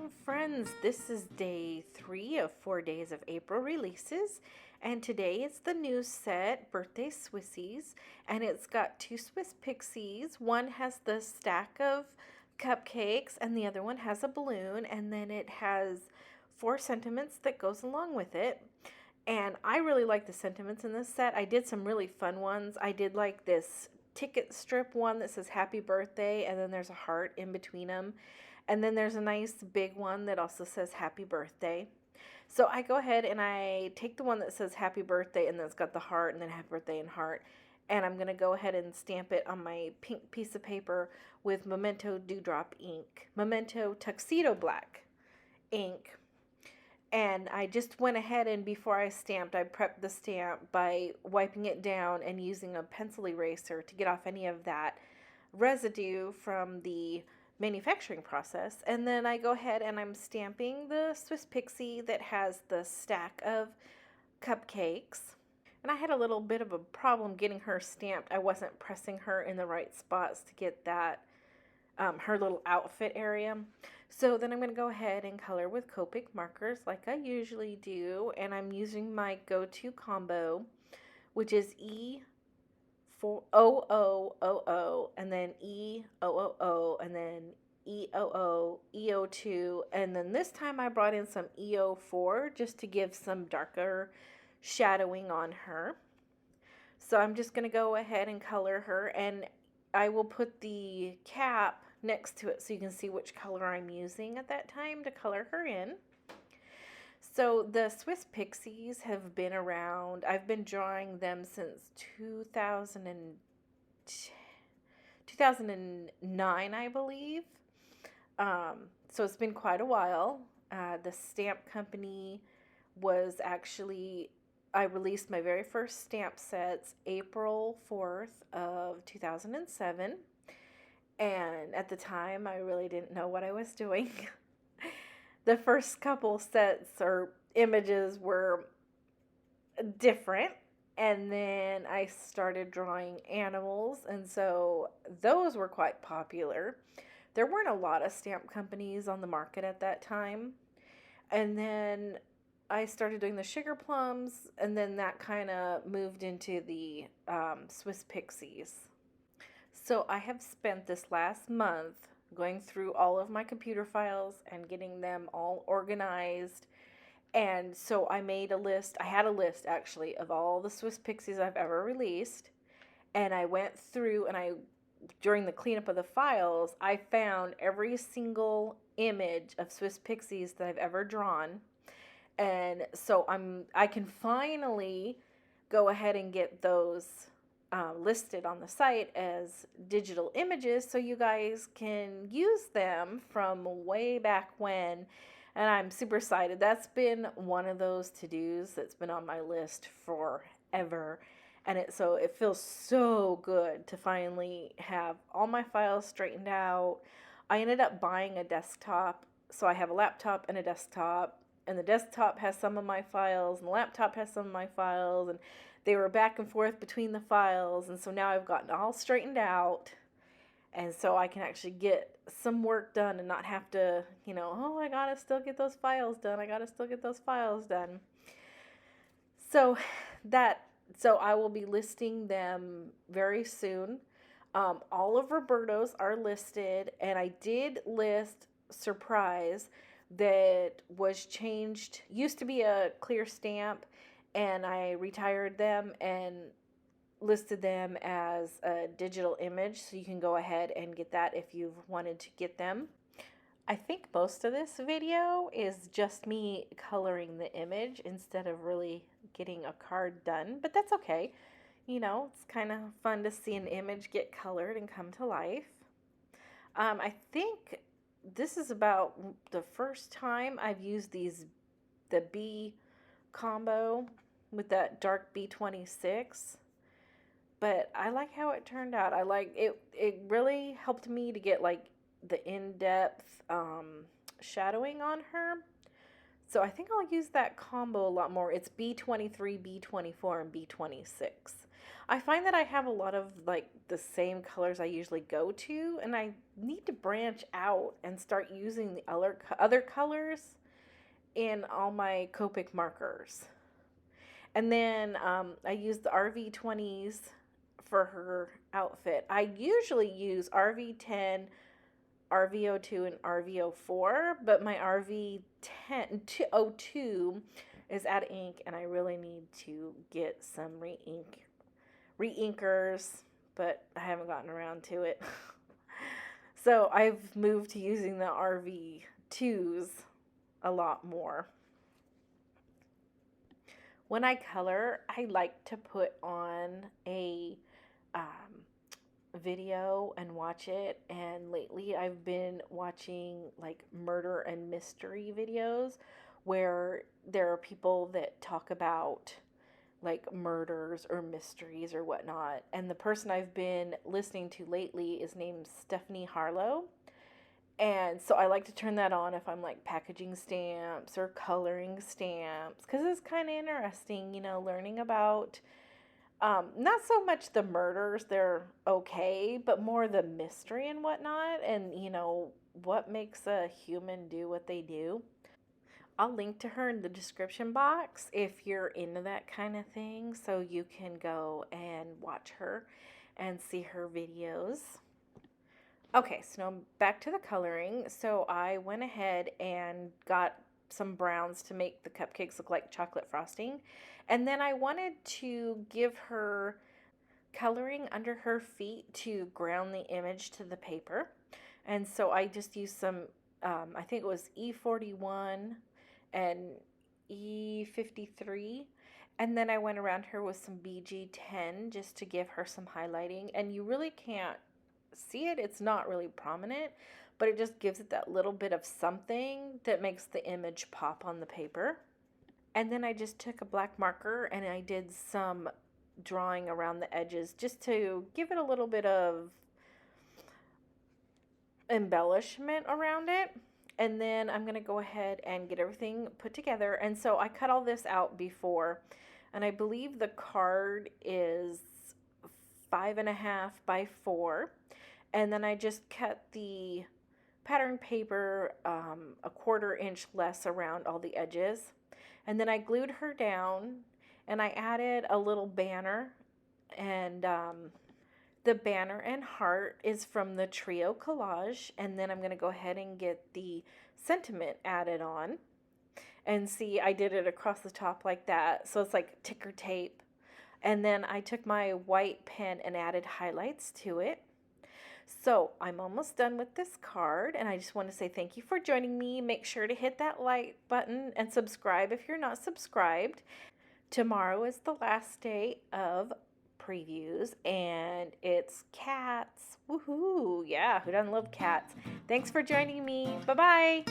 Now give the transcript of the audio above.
friends. This is day 3 of 4 days of April releases, and today is the new set, Birthday Swissies, and it's got 2 Swiss Pixies. One has the stack of cupcakes, and the other one has a balloon, and then it has 4 sentiments that goes along with it. And I really like the sentiments in this set. I did some really fun ones. I did like this ticket strip one that says happy birthday, and then there's a heart in between them. And then there's a nice big one that also says happy birthday. So I go ahead and I take the one that says happy birthday, and then it's got the heart and then happy birthday and heart. And I'm going to go ahead and stamp it on my pink piece of paper with Memento Dewdrop ink. Memento Tuxedo Black ink. And I just went ahead and before I stamped, I prepped the stamp by wiping it down and using a pencil eraser to get off any of that residue from the manufacturing process. And then I go ahead and I'm stamping the Swiss Pixie that has the stack of cupcakes. And I had a little bit of a problem getting her stamped. I wasn't pressing her in the right spots to get that her little outfit area. So then I'm going to go ahead and color with Copic markers like I usually do, and I'm using my go-to combo, which is E40000 and then E000 and then EOO, EO2, and then this time I brought in some EO4 just to give some darker shadowing on her. So I'm just going to go ahead and color her, and I will put the cap next to it so you can see which color I'm using at that time to color her in. So the Swiss Pixies have been around. I've been drawing them since 2009, I believe. So it's been quite a while. The stamp company was actually, I released my very first stamp sets April 4th of 2007. And at the time, I really didn't know what I was doing. The first couple sets or images were different. And then I started drawing animals. And so those were quite popular. There weren't a lot of stamp companies on the market at that time. And then I started doing the sugar plums. And then that kind of moved into the Swiss Pixies. So I have spent this last month going through all of my computer files and getting them all organized. And so I made a list. I had a list actually of all the Swiss Pixies I've ever released. And I went through and during the cleanup of the files, I found every single image of Swiss Pixies that I've ever drawn. And so I can finally go ahead and get those listed on the site as digital images so you guys can use them from way back when, and I'm super excited. That's been one of those to-dos that's been on my list forever, and it feels so good to finally have all my files straightened out. I ended up buying a desktop, so I have a laptop and a desktop, and the desktop has some of my files and the laptop has some of my files, and they were back and forth between the files, and so now I've gotten all straightened out, and so I can actually get some work done and not have to, oh, I gotta still get those files done. I gotta still get those files done. So I will be listing them very soon. All of Roberto's are listed, and I did list Surprise that was changed. Used to be a clear stamp, and I retired them and listed them as a digital image, so you can go ahead and get that if you've wanted to get them. I think most of this video is just me coloring the image instead of really getting a card done, but that's okay. It's kind of fun to see an image get colored and come to life. I think this is about the first time I've used the B combo with that dark B26, but I like how it turned out. I like it. It really helped me to get like the in-depth shadowing on her. So I think I'll use that combo a lot more. It's B23, B24, and B26. I find that I have a lot of like the same colors I usually go to, and I need to branch out and start using the other colors in all my Copic markers. And then I use the RV20s for her outfit. I usually use RV10, RVO2, and RVO4, but my RV02 is out of ink, and I really need to get some re-inkers, but I haven't gotten around to it. So I've moved to using the RV2s a lot more. When I color, I like to put on a video and watch it. And lately, I've been watching like murder and mystery videos where there are people that talk about like murders or mysteries or whatnot. And the person I've been listening to lately is named Stephanie Harlow. And so I like to turn that on if I'm like packaging stamps or coloring stamps because it's kind of interesting, learning about not so much the murders, they're okay, but more the mystery and whatnot, and what makes a human do what they do. I'll link to her in the description box if you're into that kind of thing, so you can go and watch her and see her videos. Okay, so now back to the coloring. So I went ahead and got some browns to make the cupcakes look like chocolate frosting. And then I wanted to give her coloring under her feet to ground the image to the paper. And so I just used some, I think it was E41 and E53. And then I went around her with some BG10 just to give her some highlighting. And you really can't see it, it's not really prominent, but it just gives it that little bit of something that makes the image pop on the paper. And then I just took a black marker and I did some drawing around the edges just to give it a little bit of embellishment around it. And then I'm going to go ahead and get everything put together. And so I cut all this out before, and I believe the card is 5.5 by 4. And then I just cut the pattern paper a 1/4 inch less around all the edges. And then I glued her down and I added a little banner. And the banner and heart is from the Trio collage. And then I'm going to go ahead and get the sentiment added on. And see, I did it across the top like that. So it's like ticker tape. And then I took my white pen and added highlights to it. So I'm almost done with this card, and I just want to say thank you for joining me. Make sure to hit that like button and subscribe if you're not subscribed. Tomorrow is the last day of previews, and it's cats. Woohoo! Yeah, who doesn't love cats? Thanks for joining me. Bye-bye.